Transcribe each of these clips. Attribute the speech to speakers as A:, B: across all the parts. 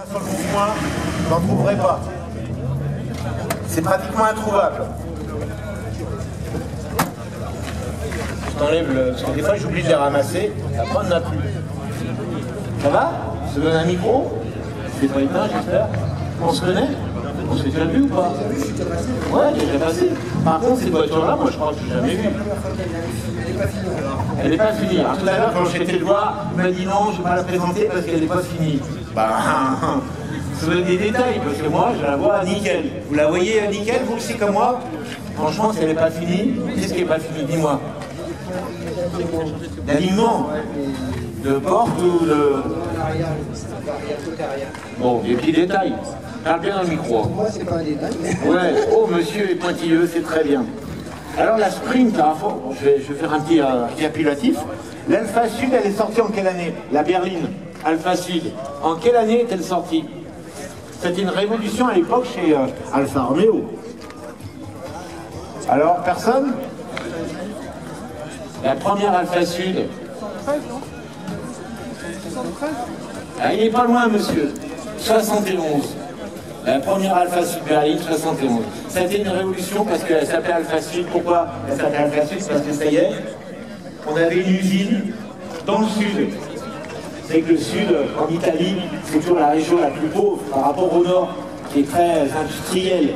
A: Sur le bon coin, vous n'en trouverez pas. C'est pratiquement introuvable. Je t'enlève le... Parce que des fois j'oublie de les ramasser, après on n'en a plus. Ça va? Je te donne un micro? C'est pas éteint, j'espère. On se connaît? On s'est déjà vu ou pas? Ouais, déjà passé. Par contre, cette voiture-là, moi je crois que je l'ai jamais vue. Elle n'est pas finie. Alors, tout à l'heure, quand j'étais le voir, il m'a dit non, je ne vais pas la présenter parce qu'elle n'est pas finie. Bah, ça donne des détails, parce que moi, je la vois nickel. Vous la voyez nickel, vous aussi, comme moi? Franchement, si elle n'est pas finie, qu'est-ce qui n'est pas fini? Dis-moi. L'alignement de porte ou de... Bon, des petits détails. Parle bien dans le micro.
B: Moi, c'est pas un détail.
A: Ouais, oh, monsieur est pointilleux, c'est très bien. Alors la Sprint, je vais faire un petit récapitulatif. L'Alpha Sud, elle est sortie en quelle année? La berline, Alpha Sud. En quelle année est-elle sortie? C'était une révolution à l'époque chez Alfa Romeo. Alors, personne? La première Alpha Sud. Ah, il n'est pas loin, monsieur. 71. La première Alpha Sud berline, 71. Ça a été une révolution parce qu'elle s'appelait Alpha Sud. Pourquoi elle s'appelait Alpha Sud? Parce que ça y est, on avait une usine dans le sud. C'est que le sud, en Italie, c'est toujours la région la plus pauvre par rapport au nord, qui est très industrielle.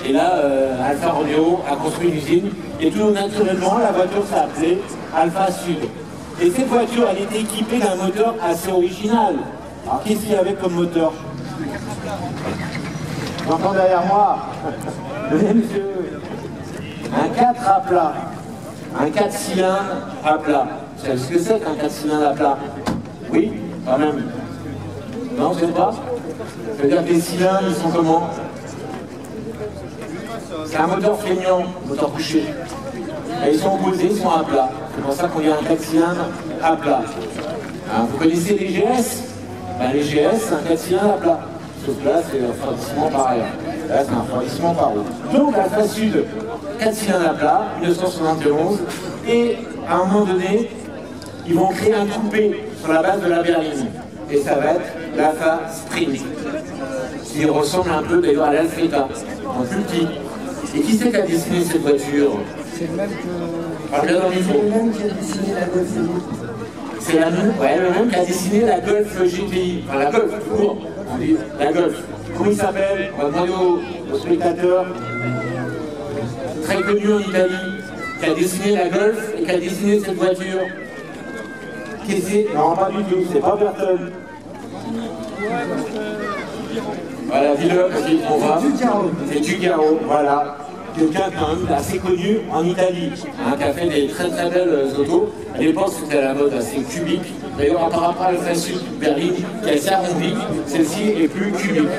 A: Et là, Alfa Romeo a construit une usine. Et tout naturellement, la voiture s'est appelée Alpha Sud. Et cette voiture, elle était équipée d'un moteur assez original. Alors, qu'est-ce qu'il y avait comme moteur? J'entends derrière moi, monsieur, un 4 à plat, un 4 cylindres à plat. Vous savez ce que c'est qu'un 4 cylindres à plat? Oui, quand même. Non, je ne sais pas. C'est-à-dire que les cylindres, ils sont comment? C'est un moteur feignant, moteur couché. Et ils sont opposés, ils sont à plat. C'est pour ça qu'on dit un 4 cylindres à plat. Hein, vous connaissez les GS? Ben, les GS, c'est un 4 cylindres à plat. Sauf là, c'est un refroidissement par air. Là, c'est un refroidissement par eau. Donc, Alpha Sud, 4 cylindres à plat, 1971. Et à un moment donné, ils vont créer un coupé sur la base de la berline. Et ça va être l'Alpha Sprint. Qui ressemble un peu d'ailleurs à l'Alfreda, en plus petit. Et qui c'est qui a dessiné cette voiture?
B: C'est le même que...
A: Parle bien dans le micro.
B: C'est le même qui a dessiné la Golf GTI.
A: C'est la même, ouais, le même qui a dessiné la Golf GTI. Enfin, la Golf, tout court. On dit la Golf. Comment il s'appelle? On va demander aux spectateurs. Très connu en Italie, qui a dessiné la Golf et qui a dessiné cette voiture. Qui c'est? Non, pas du tout, c'est pas Burton. Voilà, dis-le, parce qu'on va. C'est Giugiaro, voilà. Quelqu'un quand même assez connu en Italie, hein, qui a fait des très très belles autos. À l'époque, c'était à la mode assez cubique. D'ailleurs, par rapport à l'Alpha Sud berline, qui est assez arrondie, celle-ci est plus cubique.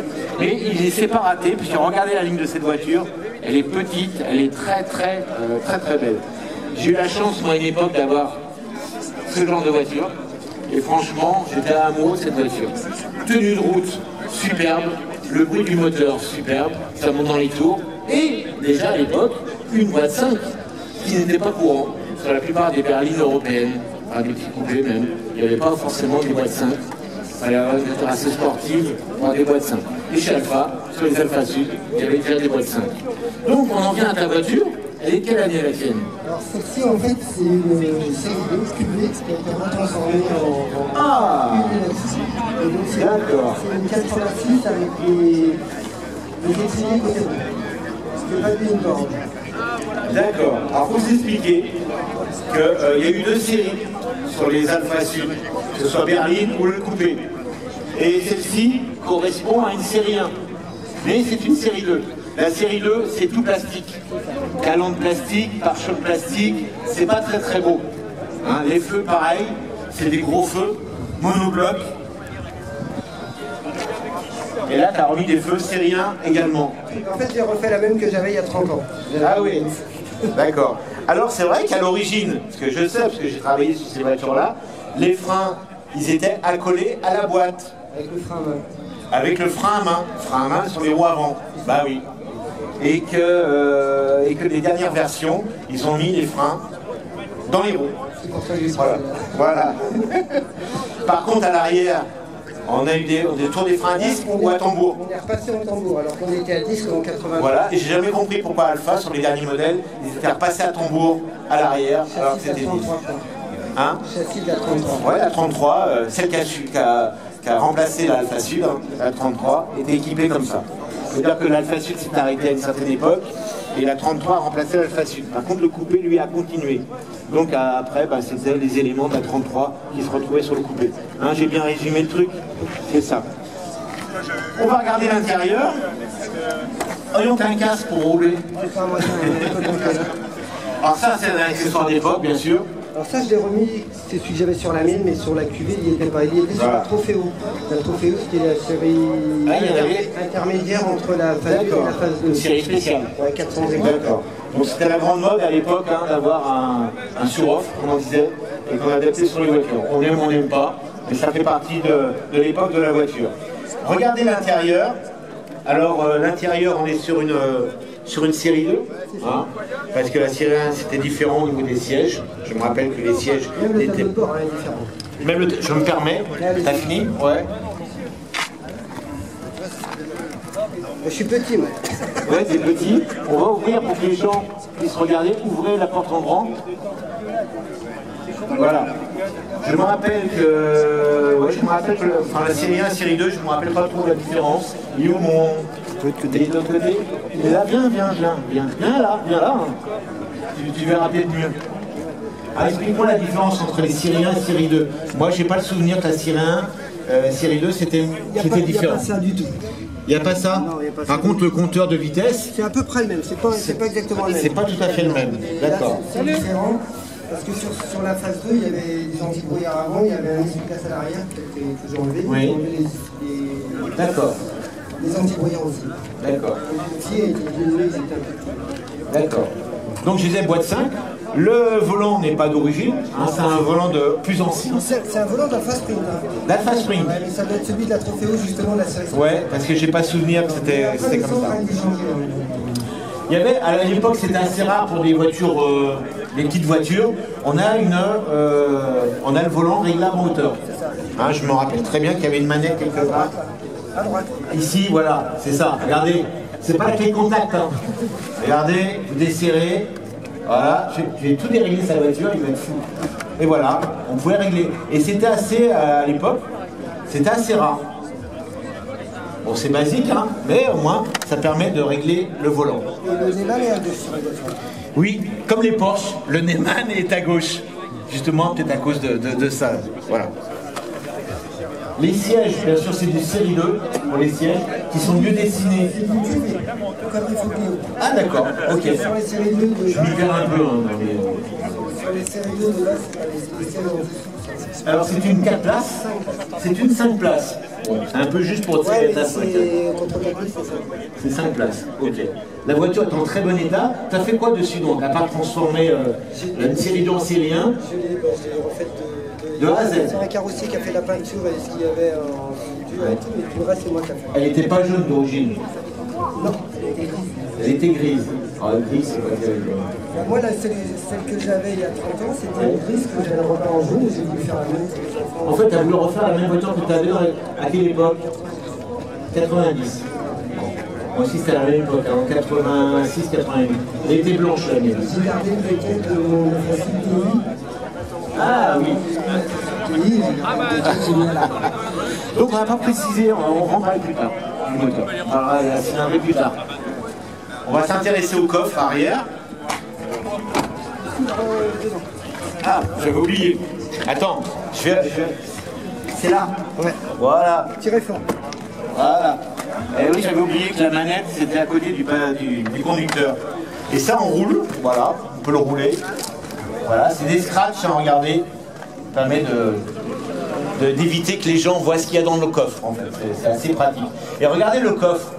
A: Mais il ne s'est pas raté, puisque regardez la ligne de cette voiture, elle est petite, elle est très très belle. J'ai eu la chance, moi, à une époque, d'avoir ce genre de voiture. Et franchement, j'étais amoureux de cette voiture. Tenue de route, superbe. Le bruit du moteur, superbe. Ça monte dans les tours. Et déjà à l'époque, une boîte 5, qui n'était pas courant. Sur la plupart des berlines européennes, enfin des petits coupés même, il n'y avait pas forcément des boîtes 5. Il fallait avoir une voiture assez sportive pour avoir des boîtes 5. Et chez Alpha, sur les Alpha Sud, il y avait déjà des boîtes 5. Donc on en vient à ta voiture. Elle est de quelle année la tienne?
B: Alors celle-ci en fait c'est une série 2 cubée qui a été retransformée
A: Ah,
B: une
A: d'accord.
B: C'est une 86 avec les étriers côté droit. C'est pas une borne.
A: D'accord. Alors, faut vous expliquer qu'il y a eu deux séries sur les Alpha Sud, que ce soit berline ou le coupé. Et celle-ci correspond à une série 1. Mais c'est une série 2. La série 2, c'est tout plastique. Calandre plastique, pare-choc plastique, c'est pas très très beau. Hein, les feux, pareil, c'est des gros feux, monoblocs. Et là, tu as remis des feux série 1 également.
B: En fait, j'ai refait la même que j'avais il y a 30 ans.
A: Ah oui, d'accord. Alors c'est vrai qu'à l'origine, parce que je sais, parce que j'ai travaillé sur ces voitures-là, les freins, ils étaient accolés à la boîte.
B: Avec le frein à main.
A: Avec le frein à main. Frein à main sur les roues avant. Bah oui. Et que les dernières versions, ils ont mis les freins dans les roues.
B: C'est pour ça que j'ai
A: Voilà. Voilà. Par contre, à l'arrière, On a eu des tours des freins à disque ou à tambour.
B: On est repassé au tambour alors qu'on était à disque en 80.
A: Voilà, et j'ai jamais compris pourquoi Alpha, sur les derniers modèles, ils étaient repassés à tambour à l'arrière, alors que c'était 10. Hein?
B: Châssis de la 33.
A: Ouais, la 33, celle qui a remplacé l'Alpha Sud, hein, la 33, était équipée comme ça. C'est-à-dire que l'Alpha Sud s'est arrêté à une certaine époque, et la 33 a remplacé l'Alpha Sud. Par contre, le coupé, lui, a continué. Donc après, c'était les éléments de la 33 qui se retrouvaient sur le coupé. Hein, j'ai bien résumé le truc, c'est ça. On va regarder l'intérieur. Ayons un casque pour rouler. Alors ça, c'est un accessoire d'époque, bien sûr.
B: Alors ça, je l'ai remis, c'est celui que j'avais sur la mienne, mais sur la cuvée, il n'était pas. Il était sur la Trofeo. La Trofeo, c'était la série intermédiaire entre la phase 1 et la phase 2.
A: Une série spéciale.
B: Ouais, 400 exemplaires.
A: D'accord. Donc c'était la grande mode à l'époque d'avoir un sur-off, comme on disait, et qu'on adaptait sur les voitures. On aime, on n'aime pas, mais ça fait partie de l'époque de la voiture. Regardez l'intérieur. Alors l'intérieur, on est sur une série 2, hein, parce que la série 1 c'était différent au niveau des sièges. Je me rappelle que les sièges
B: Même le
A: étaient...
B: tableau de bord est différent.
A: Même je me permets, t'as fini? Ouais.
B: Je suis petit, moi.
A: Ouais, c'est petit. On va ouvrir pour que les gens puissent regarder. Ouvrez la porte en grand. Voilà. Je me rappelle que... Ouais, la série 1 et série 2, je ne me rappelle pas trop la différence. Il est où mon... De l'autre côté. De l'autre côté. Il est là, viens là. Hein. Tu verras peut-être mieux. Alors, explique-moi la différence entre les séries 1 et série 2. Moi, j'ai pas le souvenir que la série 1, série 2, c'était différent.
B: Il n'y a pas ça du tout.
A: Il n'y a pas ça?
B: Non, il y a pas ça.
A: Par contre, le compteur de vitesse,
B: C'est à peu près le même, c'est pas exactement le même.
A: c'est pas tout à fait le même. D'accord.
B: C'est différent, parce que sur la phase 2, il y avait des anti-brouillards avant, il y avait un essuie-glace à l'arrière qui était toujours enlevé.
A: Oui.
B: Ils ont enlevé
A: D'accord.
B: les anti-brouillards aussi.
A: D'accord.
B: Les pieds étaient ils étaient un peu.
A: D'accord. Donc je disais boîte 5. Le volant n'est pas d'origine, hein, c'est un volant de plus ancien.
B: C'est un volant d'Alpha Spring.
A: D'Alpha Spring.
B: Ouais, mais ça doit être celui de la Trofeo justement de la série.
A: Ouais, parce que j'ai pas souvenir que c'était comme ça. Il y avait, à l'époque, c'était assez rare pour des voitures, des petites voitures. On a le volant réglable en hauteur. Hein, je me rappelle très bien qu'il y avait une manette quelque part.
B: À droite.
A: Ici, voilà, c'est ça. Regardez, c'est pas la clé contact. Hein. Regardez, vous desserrez. Voilà, j'ai tout déréglé sa voiture, il va être fou. Et voilà, on pouvait régler. Et c'était assez, à l'époque, c'était assez rare. Bon, c'est basique, hein, mais au moins, ça permet de régler le volant.
B: Et le Neyman est à gauche sur la voiture.
A: Oui, comme les Porsche, le Neyman est à gauche. Justement, peut-être à cause de ça. Voilà. Les sièges, bien sûr, c'est du série 2 pour les sièges, qui sont mieux dessinés.
B: Comme il faut que...
A: Ah d'accord, ok.
B: Sur les séries 2 de...
A: Je m'y perds un peu. Hein,
B: Sur les séries 2 de là, c'est pas les sièges en dessous.
A: Alors c'est une 4 places, c'est une 5 places. C'est un peu juste pour tirer
B: Ouais,
A: ta
B: mais
A: 5.
B: c'est contre la grille, c'est ça.
A: C'est 5 places, ok. La voiture est en très bon état. Tu as fait quoi dessus donc? À part transformer une série 2 en série 1
B: Je l'ai refait
A: de A à Z.
B: C'est un carrossier qui a fait la peinture et ce qu'il y avait en peinture et tout, mais tout le reste c'est moi qui ai fait.
A: Elle n'était pas jaune d'origine.
B: Non,
A: Elle était grise. Ah, grise, c'est pas terrible.
B: moi là, celle que j'avais il y a 30 ans, c'était une grise que j'avais repeint en jaune et j'ai voulu faire la même.
A: En fait, tu as voulu refaire la même voiture que tu avais à quelle époque? 90. Moi aussi, c'était à la même époque, en 86, 88. Elle était blanche, la mienne.
B: J'ai gardé le béton de mon facile TI.
A: Ah oui.
B: TI, j'ai gardé le béton de là.
A: Donc, on n'a pas précisé, on rentrera plus tard. Du moteur. Alors, c'est un peu plus tard. On va s'intéresser au coffre arrière. Ah, j'avais oublié. Attends, je vais... C'est là.
B: Ouais.
A: Voilà.
B: Tirez fort.
A: Voilà. Et oui, j'avais oublié que la manette, c'était à côté du conducteur. Et ça, on roule. Voilà, on peut le rouler. Voilà, c'est des scratchs, hein, regardez. Ça permet d'éviter que les gens voient ce qu'il y a dans le coffre, en fait. C'est assez pratique. Et regardez le coffre.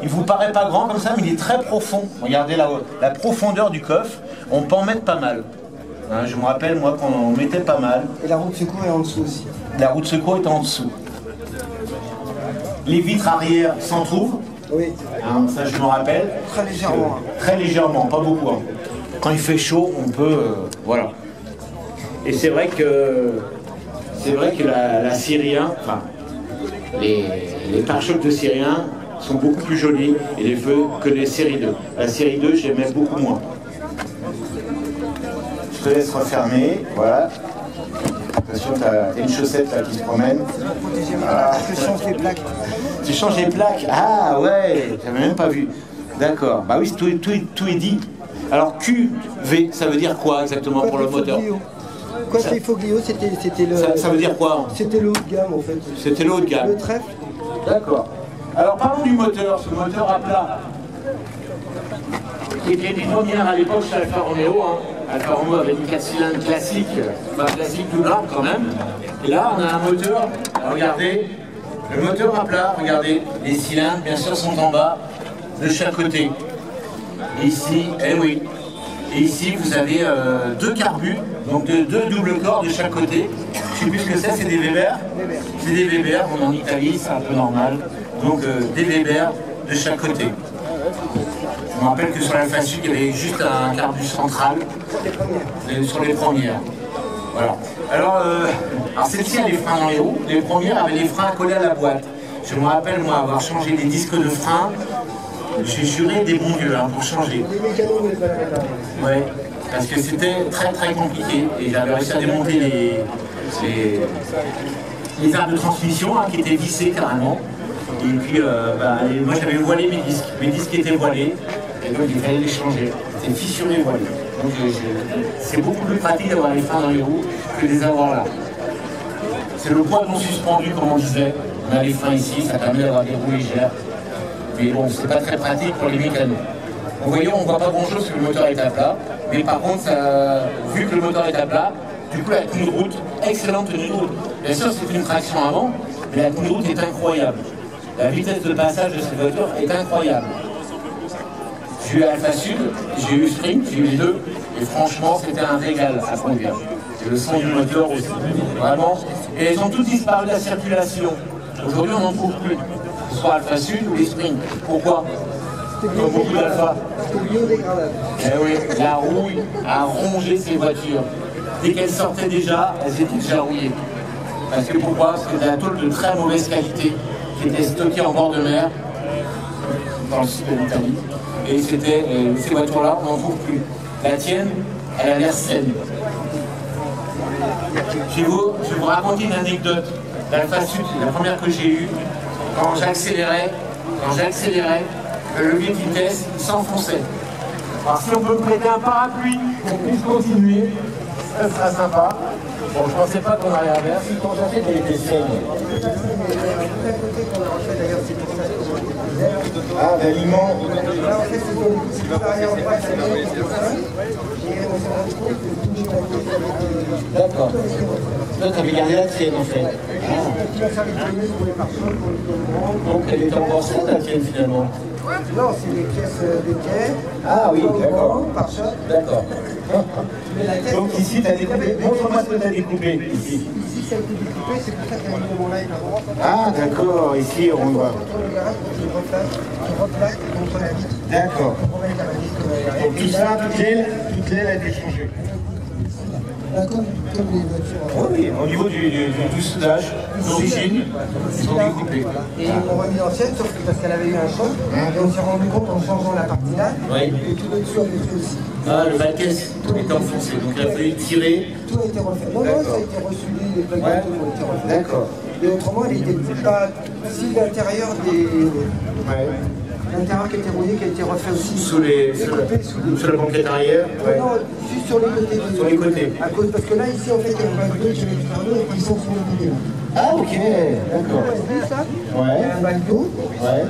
A: Il vous paraît pas grand comme ça, mais il est très profond. Regardez la profondeur du coffre. On peut en mettre pas mal. Hein, je me rappelle, moi, qu'on mettait pas mal.
B: Et la roue de secours est en dessous aussi.
A: La roue de secours est en dessous. Les vitres arrière s'en trouvent.
B: Oui.
A: Hein, ça, je me rappelle.
B: Très légèrement.
A: Très légèrement, pas beaucoup. Hein. Quand il fait chaud, on peut... voilà. Et c'est vrai que... C'est vrai que la série 1... Enfin, les pare-chocs de série 1 sont beaucoup plus jolis et les feux que les séries 2. La série 2, j'aimais beaucoup moins. Je te laisse refermer, voilà. Attention, t'as une chaussette là qui se promène.
B: Ah. Je change les plaques.
A: Tu changes les plaques? Ah ouais, j'avais même pas vu. D'accord, bah oui, tout est dit. Alors QV, ça veut dire quoi exactement pour le moteur?
B: Quattro Foglio, c'était le...
A: Ça veut dire quoi?
B: C'était le haut de gamme en fait.
A: C'était le haut de gamme.
B: Le trèfle.
A: D'accord. Alors parlons du moteur, ce moteur à plat. Qui était une première à l'époque chez Alfa Romeo. Alfa Romeo avait une 4 cylindres classique, enfin classique tout large quand même. Et là on a un moteur, regardez, le moteur à plat, regardez, les cylindres bien sûr sont en bas, de chaque côté. Et ici, eh oui, et ici vous avez deux carbus, donc deux doubles corps de chaque côté. Je sais plus ce que c'est des Weber. C'est des Weber, on est en Italie, c'est un peu normal. Donc des Weber de chaque côté. Je me rappelle que sur l'Alfa Sud, il y avait juste un carbus central sur les premières. Voilà. Alors celle-ci a les freins dans les roues. Les premières avaient les freins collés à la boîte. Je me rappelle, moi, avoir changé les disques de frein. J'ai juré des bons dieux pour changer. Ouais, parce que c'était très très compliqué. Et j'avais réussi à démonter les arbres de transmission qui étaient vissés carrément. Et puis, moi j'avais voilé mes disques étaient voilés, et donc il fallait les changer. C'était fissuré voilé. Donc c'est beaucoup plus pratique d'avoir les freins dans les roues que de les avoir là. C'est le poids non suspendu, comme on disait. On a les freins ici, ça permet d'avoir des roues légères. Mais bon, c'est pas très pratique pour les mécanos. Vous voyez, on ne voit pas grand chose parce que le moteur est à plat. Mais par contre, vu que le moteur est à plat, du coup la tenue de route, excellente tenue de route. Bien sûr, c'est une traction avant, mais la tenue de route est incroyable. La vitesse de passage de cette voiture est incroyable. J'ai eu Alfa Sud, j'ai eu Sprint, j'ai eu les deux, et franchement c'était un régal à conduire. Et le son du moteur aussi, vraiment. Et elles ont toutes disparu de la circulation. Aujourd'hui on n'en trouve plus, que ce soit Alfa Sud ou les Sprint. Pourquoi? Comme beaucoup d'Alfa. Eh oui, la rouille a rongé ces voitures. Dès qu'elles sortaient déjà, elles étaient déjà rouillées. Parce que pourquoi? Parce que c'était la tôle de très mauvaise qualité qui était stocké en bord de mer dans le sud de l'Italie. Et c'était ces voitures-là, on n'en trouve plus. La tienne, elle a l'air saine. Je vais vous raconter une anecdote d'Alfa Sud, la première que j'ai eue, quand j'accélérais, le levier de vitesse s'enfonçait. Alors si on peut me prêter un parapluie pour qu'on puisse continuer, ça sera sympa. Bon, je pensais pas qu'on allait à vers. Quand j'ai fait des essais. Ah, d'aliment.
B: Là, en fait, c'est une barrière en face.
A: D'accord. Toi, tu avais gardé la tienne, en fait. Donc, elle était en morceaux, la tienne, finalement.
B: Non, c'est les pièces d'équerre.
A: Ah oui, d'accord. D'accord. Donc ici, tu as découpé. Montre-moi ce que tu as découpé ici.
B: Ici, ça a été découpé, c'est pour ça qu'il y a mis mon live à droite.
A: Ah, d'accord, ici, on voit.
B: Le garage, je replaque contre la vitre.
A: D'accord. Donc tout ça, toutes les a été changées.
B: Comme les voitures.
A: Oui, au niveau du soudage, d'origine, ils sont découpés.
B: Et on remis l'ancienne, sauf que parce qu'elle avait eu un choc, et on s'est rendu compte en changeant la partie là, et tout au-dessus avait fait aussi.
A: Ah, le baquet, tout était enfoncé, donc il a fallu tirer.
B: Tout a été refait. Non, ça a été reçu, les plaques de tout ont été refaites.
A: D'accord.
B: Et autrement, elle était pas. Si l'intérieur des. L'intérieur qui a été rouillé, qui a été refait aussi.
A: Sur la banquette arrière.
B: Non, juste sur les côtés.
A: Sur les côtés.
B: À cause, parce que là, ici, en fait, il y a un bac d'eau qui est extérieur et qui sont sur les côtés.
A: Ah, ok, d'accord.
B: Ça,
A: ouais.
B: Il y a un bac d'eau.
A: Ouais.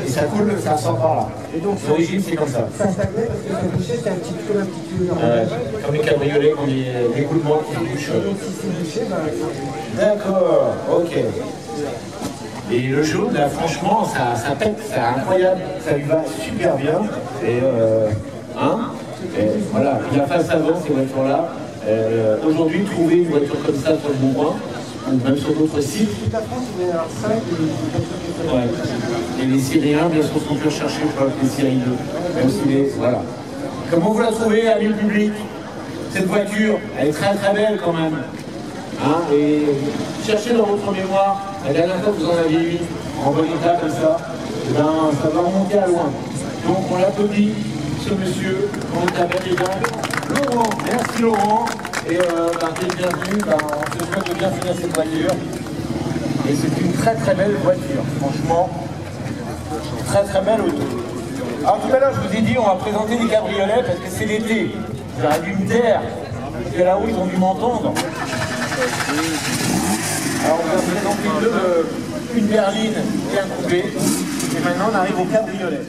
A: Et ça coule, ça sort par là. Et donc, l'origine, c'est comme ça.
B: Ça stagnait parce que le boucher, c'est un petit tuyau normal.
A: Comme les cabriolets, comme les coulements qui bouchent.
B: Donc, si c'est bouché,
A: d'accord, ok. Et le jaune, là, franchement, ça pète, c'est incroyable, ça lui va super bien. Et voilà, la face avant, ces voitures-là. Aujourd'hui, trouver une voiture comme ça sur le Bon Coin, ou même sur d'autres sites.
B: Toute la France, il va y avoir 5
A: ouais. Et les Syriens, bien sûr, sont plus recherchés que les Syriens 2. Même si les. Voilà. Comment vous la trouvez, amis public? Cette voiture, elle est très très belle quand même. Hein, et cherchez dans votre mémoire, la dernière fois que vous en aviez une en bon état comme ça, et ben, ça va remonter à loin. Donc on l'applaudit, ce monsieur, on t'appelle les gens. Laurent, merci Laurent, et t'es le bienvenu, on te souhaite de bien finir cette voiture. Et c'est une très très belle voiture, franchement, très très belle auto. Alors tout à l'heure je vous ai dit on va présenter des cabriolets parce que c'est l'été. J'aurais dû me taire, parce que là-haut ils ont dû m'entendre. Alors on va présenter une berline et un coupé. Et maintenant on arrive au cabriolet.